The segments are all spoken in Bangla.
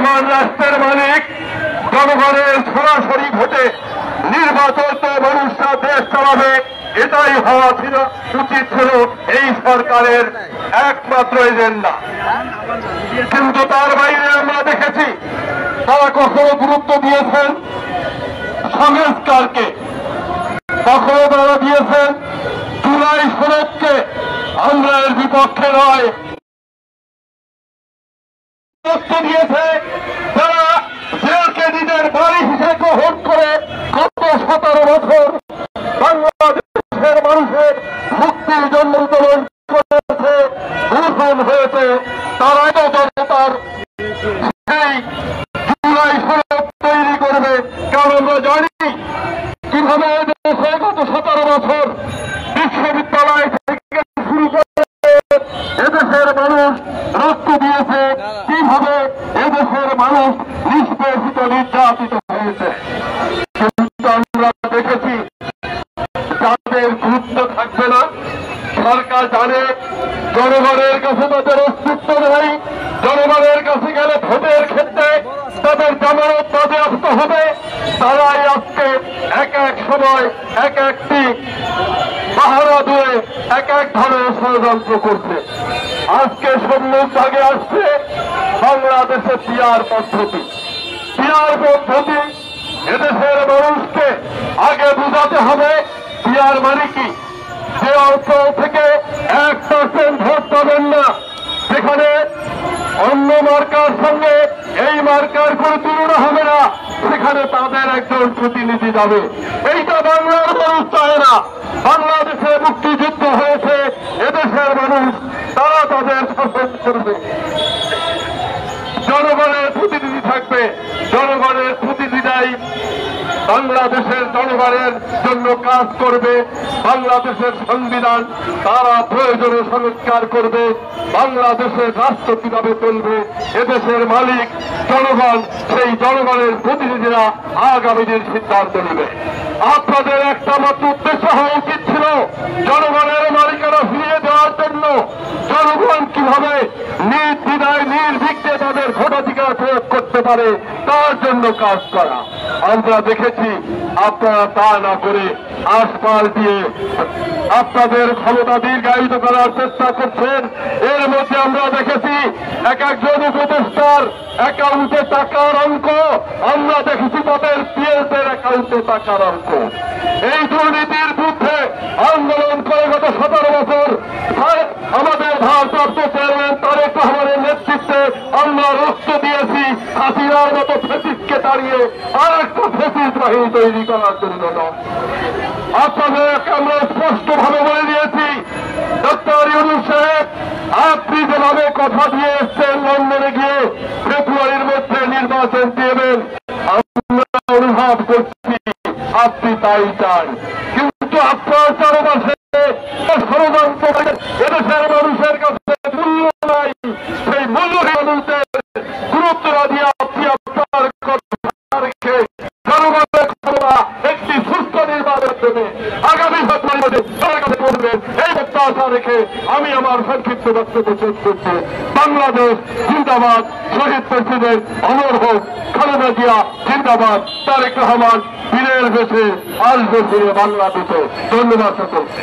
চলমান রাষ্ট্রের মালিক জনগণের সরাসরি ভোটে নির্বাচিত মানুষরা দেশ চালাবে, এটাই হওয়া ছিল উচিত ছিল এই সরকারের একমাত্র এজেন্ডা। কিন্তু তার বাইরে আমরা দেখেছি তারা কখনো গুরুত্ব দিয়েছেন সংস্কারকে, কখনো তারা দিয়েছেন জুলাই সনদকে। আমরা এর বিপক্ষে নয়, দিয়েছে যারা জেলকে নিজের বাড়ি হিসেবে গ্রহণ করে গত 17 বছর বাংলাদেশের মানুষের মুক্তির জন্য আন্দোলন করেছে, গ্রহণ হয়েছে, তারাই তো জনতার সেই জুলাই সনদ তৈরি করবে। কারণ আমরা জানি কিভাবে দেশে গত 17 বছর বিশ্ববিদ্যালয় থেকে শুরু করে এদেশের মানুষ রক্ত দিয়েছে, কিভাবে এদেশের মানুষ নিষ্পেষিত নির্যাতিত হয়েছে। কিন্তু আমরা দেখেছি যাদের গুরুত্ব থাকবে না, সরকার জানে জনগণের কাছে তাদের অস্তিত্ব নেই, জনগণের কাছে গেলে ভোটের ক্ষেত্রে তাদের জামানত বাজেয়াপ্ত হবে, তারাই আজকে এক এক সময় এক একটি পাহারা দিয়ে এক এক ধরনের ষড়যন্ত্র করছে। আজকে সম্মুখভাগে আসছে বাংলাদেশের পিআর পদ্ধতি। পিআর পদ্ধতি এদেশের মানুষকে আগে বুঝাতে হবে পিআর মানে কি। যে অঞ্চল থেকে 1% ভোট পাবেন না, সেখানে অন্য মার্কার সঙ্গে এই মার্কার কোনো তুলনা হবে না, সেখানে তাদের একজন প্রতিনিধি যাবে। এইটা বাংলার মানুষ চায় না। বাংলাদেশে মুক্তিযুদ্ধ হয়েছে, এদেশের মানুষ তারা তাদের শাসন করবে, জনগণের প্রতিনিধি থাকবে, জনগণের প্রতিনিধিরাই বাংলাদেশের জনগণের জন্য কাজ করবে। বাংলাদেশের সংবিধান তারা প্রয়োজনে সংস্কার করবে, বাংলাদেশের রাষ্ট্র কিভাবে চলবে এদেশের মালিক জনগণ, সেই জনগণের প্রতিনিধিরা আগামী দিন সিদ্ধান্ত নেবে। আপনাদের একটা মাত্র উদ্দেশ্য হওয়া উচিত ছিল জনগণের মালিকানা ফিরিয়ে দেওয়ার জন্য জনগণ কিভাবে নির্দ্বিধায় নির্বিঘ্নে তাদের ভোটাধিকার প্রয়োগ করতে পারে তার জন্য কাজ করা। আমরা দেখেছি আপনারা তা না করে আশপাশ দিয়ে আপনাদের ক্ষমতা দীর্ঘায়িত করার চেষ্টা করছেন। এর মধ্যে আমরা দেখেছি এক একজন উপদেষ্টার অ্যাকাউন্টে টাকার অঙ্ক, আমরা দেখেছি তাদের পিএসের অ্যাকাউন্টে টাকার অঙ্ক। এই দুর্নীতির বিরুদ্ধে আন্দোলন করে গত 17 বছর আমাদের ভারপ্রাপ্ত চেয়ারম্যান তারেক রহমানের নেতৃত্বে আমরা রক্ত দিয়েছি হাসিনার মতো ফেসিসকে তাড়িয়ে আর একটা ফেসিস বাহিনী তৈরি করার জন্য। আপনাদেরকে আমরা স্পষ্টভাবে বলে দিয়েছি, ডক্টর ইউনূস সাহেব আপনি যেভাবে কথা দিয়ে এসছেন লন্ডনে গিয়ে ফেব্রুয়ারির মধ্যে নির্বাচন দেবেন, আমরা অনুভব করছি আপনি তাই চান। কিন্তু আপনার চারপাশে ষড়যন্ত্র এদেশের মানুষের কাছে মূল্য নাই, সেই মূল্য মানুষদের গুরুত্ব না দিয়ে আপনি আপনার কথা রেখে জনগণের ক্ষমতা একটি সুস্থ নির্বাচন দেবে আগামী সরকারে করবেন এই প্রত্যাশা রেখে আমি আমার সংক্ষিপ্ত বক্তব্য শেষ করছি। বাংলাদেশ জিন্দাবাদ, শহীদ প্রেসিডেন্ট অমর হোক, খালেদা জিয়া জিন্দাবাদ, তারেক রহমান বীরের বেশে আসবে ফিরে বাংলাদেশে। ধন্যবাদ সকলকে।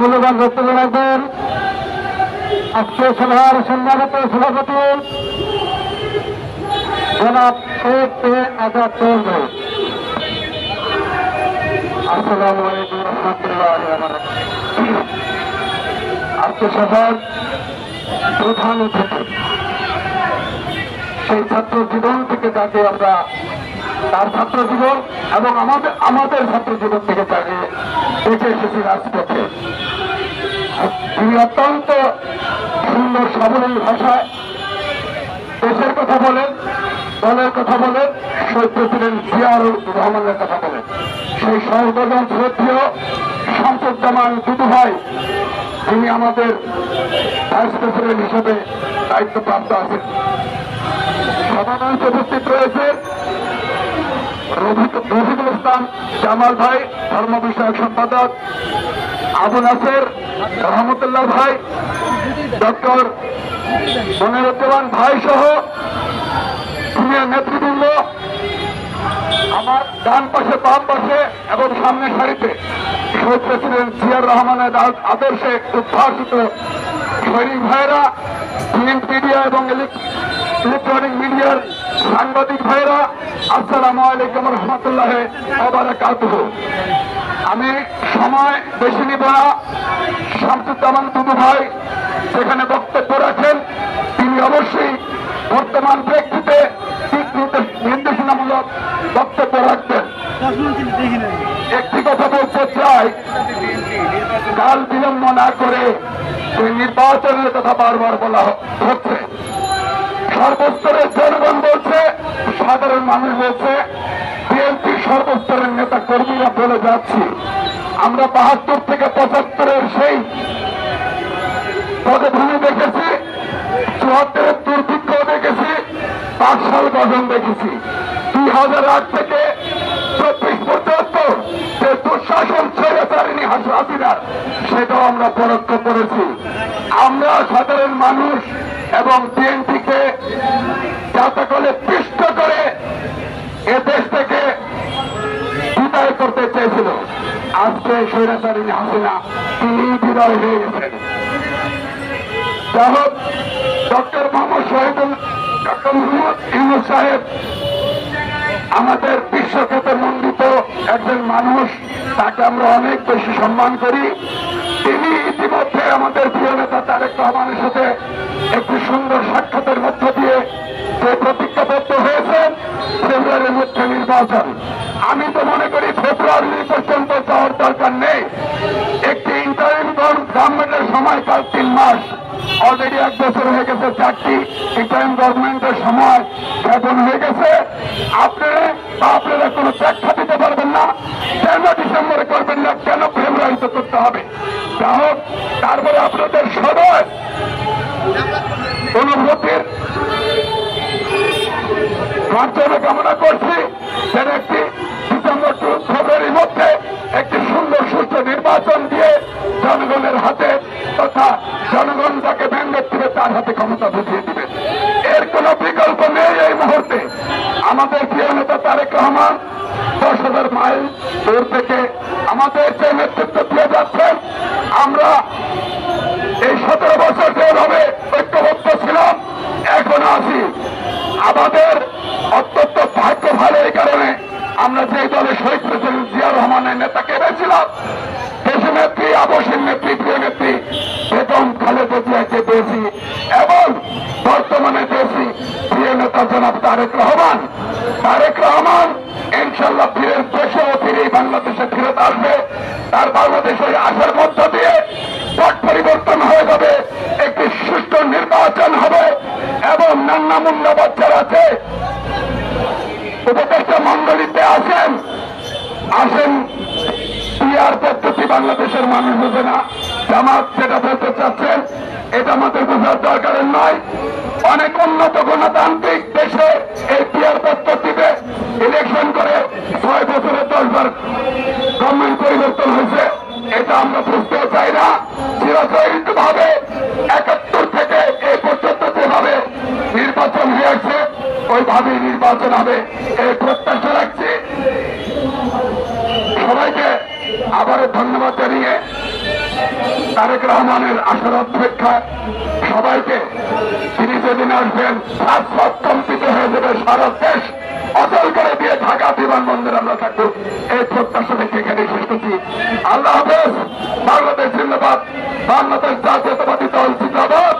মূল্যবান বক্তব্য রাখবেন আজকে সভার সম্মানিত সভাপতি জনাব শেখ আজাদ চৌধুরী। আসসালামু আলাইকুম রহমতুল্লাহি ওয়া বারাকাতুহু। আজকে সভার প্রধান অতিথি সেই ছাত্র জীবন থেকে যাকে আমরা তার ছাত্র জীবন এবং আমাদের ছাত্র জীবন থেকে তাকে দেখে এসেছি রাজপথে। তিনি অত্যন্ত সুন্দর সাবলীল ভাষায় দেশের কথা বলেন, দলের কথা বলেন, শহীদ প্রেসিডেন্ট জিয়াউর রহমানের কথা বলেন। সেই সর্বজন শ্রদ্ধেয় শামসুজ্জামান দুদু ভাই, তিনি আমাদের ভাইস প্রেসিডেন্ট হিসেবে দায়িত্বপ্রাপ্ত আছেন। সভামঞ্চে উপস্থিত রয়েছে রফিকুল ইসলাম ইসলাম জামাল ভাই ধর্ম বিষয়ক সম্পাদক, আবু নাসের রহমতুল্লাহ ভাই, ডক্টর মনিরুজ্জামান ভাই সহ সিনিয়র নেতৃবৃন্দ, আমার ডান পাশে বাম পাশে এবং সামনের সারিতে শহীদ প্রেসিডেন্ট জিয়াউর রহমানের আদর্শে উদ্ভাসিত সৈনিক ভাইরা, প্রিন্ট মিডিয়া এবং ইলেকট্রনিক মিডিয়ার সাংবাদিক ভাইরা, আসসালামু আলাইকুম রহমতুল্লাহ ওয়াবারাকাতুহু। আমি সময় বেশি নিব না। শামসুজ্জামান দুদু ভাই সেখানে বক্তব্য রাখেন, তিনি অবশ্যই বর্তমান প্রেক্ষিতে নির্দেশনামূলক বক্তব্য রাখবেন। একটি কথা বলতে চাই, কাল বিলম্ব না করে নির্বাচনের কথা বারবার বলা হচ্ছে। সর্বস্তরের জনগণ বলছে, সাধারণ মানুষ বলছে, বিএনপির সর্বস্তরের নেতা কর্মীরা বলে যাচ্ছি আমরা ৭২ থেকে ৭৫-এর সেই পদভূমি দেখেছি, ৭৪-এর দুর্ভিক্ষ দেখেছি, পাকশাল গঠন দেখেছি, ২০০৮ থেকে ২৪ পর্যন্ত যে দুঃশাসন স্বৈরাচারিণী হাসিনার সেটাও আমরা পরোক্ষ করেছি। আমরা সাধারণ মানুষ এবং বিএনপিকে যাতে করে পিষ্ট করে এ দেশ থেকে বিদায় করতে চেয়েছিল, আজকে স্বৈরাচারিণী হাসিনা তিনি বিদায় হয়ে গেছেন। যাই হোক, ডক্টর মোহাম্মদ ইউনূস সাহেব আমাদের বিশ্বখ্যাত মণ্ডিত একজন মানুষ, তাকে আমরা অনেক বেশি সম্মান করি। তিনি ইতিমধ্যে আমাদের প্রিয় নেতা তারেক রহমানের সাথে একটি সুন্দর সাক্ষাতের মধ্য দিয়ে যে প্রতিজ্ঞাবদ্ধ হয়েছেন ফেব্রুয়ারির মধ্যে নির্বাচন। আমি তো মনে করি ফেব্রুয়ারি পর্যন্ত যাওয়ার দরকার নেই। একটি ইন্টারিম গভর্নমেন্টের সময়কাল ৩ মাস, অলরেডি ১ বছর হয়ে গেছে, 4টি ইন্টারিম গভর্নমেন্টের সময় জ্ঞাপন হয়ে গেছে। আপনারা কোনো ব্যাখ্যা দিতে পারবেন না কেন ডিসেম্বরে করবেন না, কেন ফেব্রুয়ারিতে করতে হবে। যা হোক, তারপরে আপনাদের সদয় অনুভূতির মাধ্যমে কামনা করছি যেন একটি ডিসেম্বর টু ফেব্রুয়ারির মধ্যে একটি সুন্দর সুস্থ নির্বাচন দিয়ে জনগণের হাতে তথা জনগণ যাকে ম্যান্ডেট দিবে তার হাতে ক্ষমতা বুঝিয়ে দিবে। এর কোন বিকল্প নেই। এই মুহূর্তে আমাদের প্রিয় নেতা তারেক রহমান ১০,০০০ মাইল দূর থেকে আমাদের যে নেতৃত্ব দিয়ে যাচ্ছেন, আমরা এই ১৭ বছর যেভাবে ঐক্যবদ্ধ ছিলাম এখনো আছি। আমাদের অত্যন্ত ভাগ্য ভালো, এই কারণে আমরা যে দলে শহীদ প্রেসিডেন্ট জিয়াউর রহমানের নেতাকে এনেছিলাম, দেশ নেত্রী, আবশ্যিক নেত্রী, প্রিয় নেত্রী বেগম খালেদা জিয়াকে পেয়েছি এবং বর্তমানে পেয়েছি প্রিয় নেতা জনাব তারেক রহমান। তারেক রহমান ইনশাল্লাহ দেশেও ফিরে বাংলাদেশে ফেরত আসবে। তার বাংলাদেশে আসার মধ্য দিয়ে পট পরিবর্তন হয়ে যাবে, একটি সুষ্ঠু নির্বাচন হবে এবং নান্না মুন্না বাচ্চারা আছে উপদেষ্টা মন্ডলীতে আসেন পিআর পদ্ধতি বাংলাদেশের মানুষ বুঝে না। জামাত যেটা বলতে চাচ্ছেন এটা আমাদের বোঝার দরকারের নয়। অনেক উন্নত গণতান্ত্রিক দেশে এই পিআর পদ্ধতিতে ইলেকশন করে ৬ বছরে ১০ বার গভর্নমেন্ট পরিবর্তন হয়েছে, এটা আমরা বুঝতেও চাই না। চিরাচরিত ভাবে ৭১ থেকে এই পর্যন্ত যেভাবে নির্বাচন হয়েছে ওইভাবেই নির্বাচন হবে, এই প্রত্যাশা রাখছি। সবাইকে আবারও ধন্যবাদ জানিয়ে তারেক রহমানের আসার অপেক্ষা সবাইকে, তিনি যেদিন আসবেন রাজপথ কম্পিত হয়ে যাবে, সারা দেশ অচল করে দিয়ে ঢাকা বিমানবন্দরে আমরা থাকবো, এই প্রত্যাশা থেকে এখানে শেষ করছি। আল্লাহ হাফেজ। বাংলাদেশ জিন্দাবাদ, বাংলাদেশ জাতীয়তাবাদী দল জিন্দাবাদ।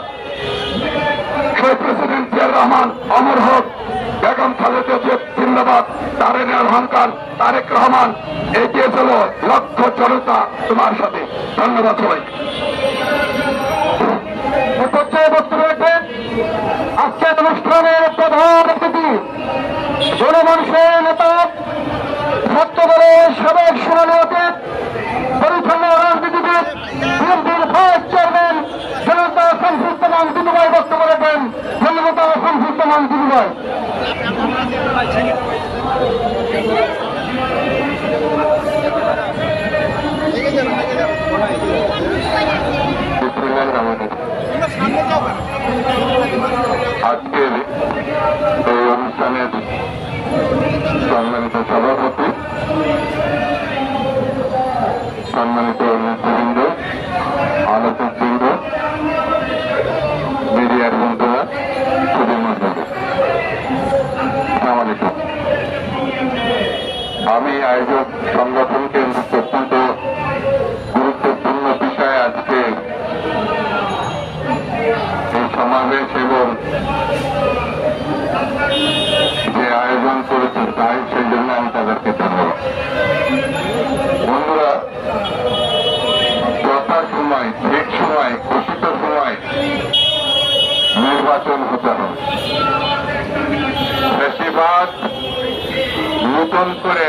শহীদ প্রেসিডেন্ট জিয়াউর রহমান অমর হোক, বেগম খালেদা জিয়া জিন্দাবাদ, তারেনের অহংকার তারেক রহমান এগিয়ে চলো, লক্ষ জনতা তোমার সাথে। ধন্যবাদ সবাইকে। আজকের অনুষ্ঠানের প্রধান অতিথি জনমানুষের নেতা, ছাত্র দলের সাবেক শুনানি অতীত, পরিচ্ছন্ন রাজনীতিবিদ, বিএনপির ভাইস চেয়ারম্যান জনতা শামসুজ্জামান দুদু ভাই বক্তব্য রাখবেন। জনতা শামসুজ্জামান দুদু ভাই। সম্মানিত নেতৃবৃন্দ, আলোচকবৃন্দ, মিডিয়ার বন্ধুরা, সুধী মণ্ডলী, আসসালামু আলাইকুম। আমি আয়োজক সংগঠনকে অত্যন্ত গুরুত্বপূর্ণ বিষয় আজকে এই সমাবেশ এবং যে আয়োজন করেছে তাই সেই জন্য আমি তাদেরকে ধন্যবাদ। বন্ধুরা, যথাসময় ঠিক সময় ঘোষিত সময় নির্বাচন হতে হবে। বেশিরভাগ নতুন করে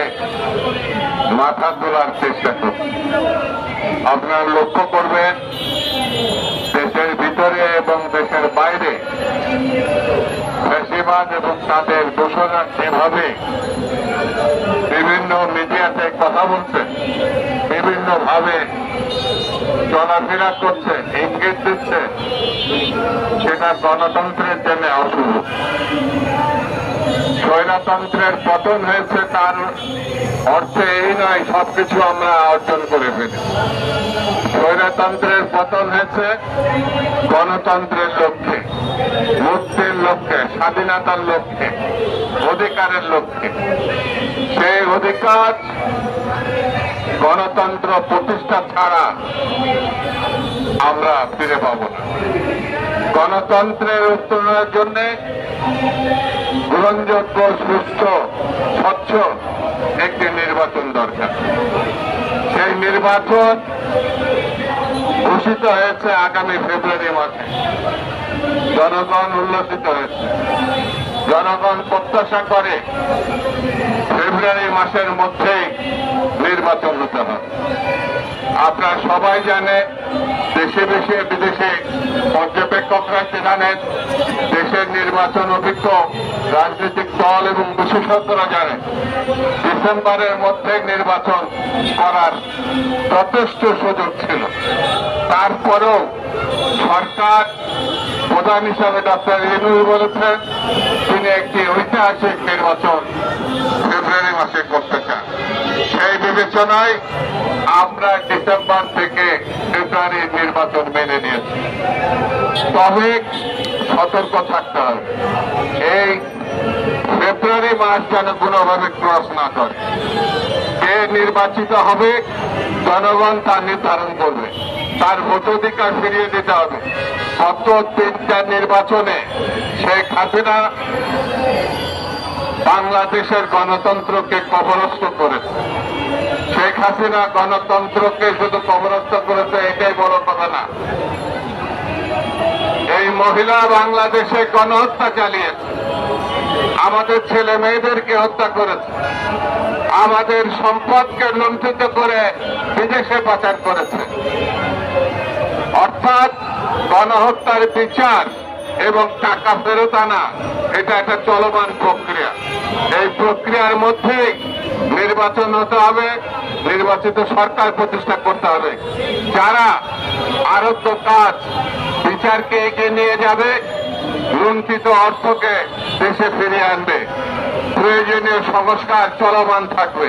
মাথা তোলার চেষ্টা করছে। আপনারা লক্ষ্য করবেন, দেশের ভিতরে এবং দেশের বাইরে বেশিরভাগ এবং তাদের দোষরা যেভাবে বিভিন্ন মিডিয়াতে কথা বলছে, বিভিন্নভাবে চলাফেরা করছে, ইঙ্গিত দিচ্ছে, সেটা গণতন্ত্রের জন্য অশুভ। স্বৈরতন্ত্রের পতন হয়েছে তার অর্থ এই নয় সবকিছু আমরা অর্জন করে ফেলি। স্বৈরতন্ত্রের পতন হয়েছে গণতন্ত্রের লক্ষ্যে, মুক্তির লক্ষ্যে, স্বাধীনতার লক্ষ্যে, অধিকারের লক্ষ্যে। সেই অধিকার গণতন্ত্র প্রতিষ্ঠা ছাড়া আমরা ফিরে পাব না। গণতন্ত্রের উত্তরণের জন্য গ্রহণযোগ্য, সুস্থ, স্বচ্ছ একটি নির্বাচন দরকার। সেই নির্বাচন ঘোষিত হয়েছে আগামী ফেব্রুয়ারি মাসে। জনগণ উল্লসিত হয়েছে, জনগণ প্রত্যাশা করে ফেব্রুয়ারি মাসের মধ্যেই নির্বাচন হতে হবে। আপনারা সবাই জানেন, দেশে দেশে বিদেশে পর্যবেক্ষকরা জানেন, দেশের নির্বাচন অভিজ্ঞ রাজনৈতিক দল এবং বিশেষজ্ঞরা জানেন, ডিসেম্বরের মধ্যে নির্বাচন করার যথেষ্ট সুযোগ ছিল। তারপরেও সরকার প্রধান হিসাবে ডক্টর ইউনূস বলেছেন তিনি একটি ঐতিহাসিক নির্বাচন ফেব্রুয়ারি মাসে করতে চান। সেই বিবেচনায় আমরা ডিসেম্বর থেকে ফেব্রুয়ারির নির্বাচন মেনে নিয়েছি। তবে সতর্ক থাকতে হবে, এই ফেব্রুয়ারি মাস যেন কোনোভাবে ক্রস না করে। কে নির্বাচিত হবে জনগণ তা নির্ধারণ করবে, তার ভোটাধিকার ফিরিয়ে দিতে হবে। গত 3টা নির্বাচনে শেখ হাসিনা বাংলাদেশের গণতন্ত্রকে কবরস্থ করেছে। শেখ হাসিনা গণতন্ত্রকে শুধু কবরস্থ করেছে এটাই বড় কথা না, এই মহিলা বাংলাদেশে গণহত্যা চালিয়েছে, আমাদের ছেলে মেয়েদেরকে হত্যা করেছে, আমাদের সম্পদকে লুণ্ঠিত করে বিদেশে পাচার করেছে। অর্থাৎ গণহত্যার বিচার এবং টাকা ফেরত আনা এটা একটা চলমান প্রক্রিয়া। এই প্রক্রিয়ার মধ্যেই নির্বাচন হতে হবে, নির্বাচিত সরকার প্রতিষ্ঠা করতে হবে। যারা আরোগ্য কাজ বিচারকে এগিয়ে নিয়ে যাবে, লুণ্ঠিত অর্থকে দেশে ফিরিয়ে আনবে, প্রয়োজনীয় সংস্কার চলমান থাকবে,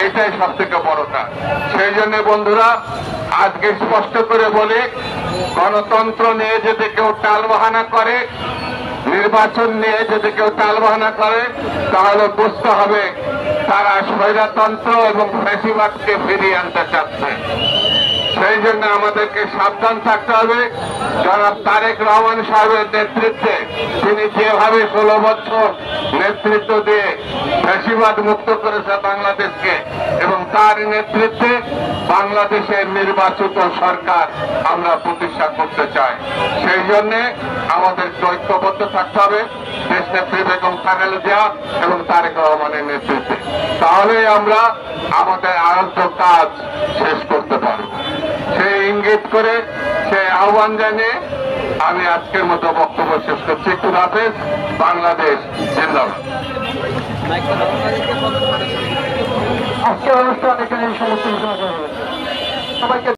এটাই সব থেকে বড় কাজ। সেই জন্য বন্ধুরা, আজকে স্পষ্ট করে বলি, গণতন্ত্র নিয়ে যদি কেউ টালবাহানা করে, নির্বাচন নিয়ে যদি কেউ টালবাহানা করে, তাহলে বুঝতে হবে তারা স্বৈরতন্ত্র এবং ফ্যাসিবাদকে ফিরিয়ে আনতে চাচ্ছে। সেই জন্য আমাদেরকে সাবধান থাকতে হবে। জনাব তারেক রহমান সাহেবের নেতৃত্বে তিনি যেভাবে 16 বছর নেতৃত্ব দিয়ে ফ্যাসিবাদ মুক্ত করেছে বাংলাদেশকে, এবং তার নেতৃত্বে বাংলাদেশের নির্বাচিত সরকার আমরা প্রতিষ্ঠা করতে চাই। সেই জন্য আমাদের ঐক্যবদ্ধ থাকতে হবে দেশনেত্রী বেগম খালেদা জিয়া এবং তারেক রহমানের নেতৃত্বে। তাহলেই আমরা আমাদের আরোগ্য কাজ শেষ করতে পারব। সেই ইঙ্গিত করে, সেই আহ্বান জানিয়ে আমি আজকের মতো বক্তব্য শেষ করছি। খুদা হাফেজ। বাংলাদেশ জিন্দাবাদ। আজকের অনুষ্ঠান এখানে সমস্ত সবাইকে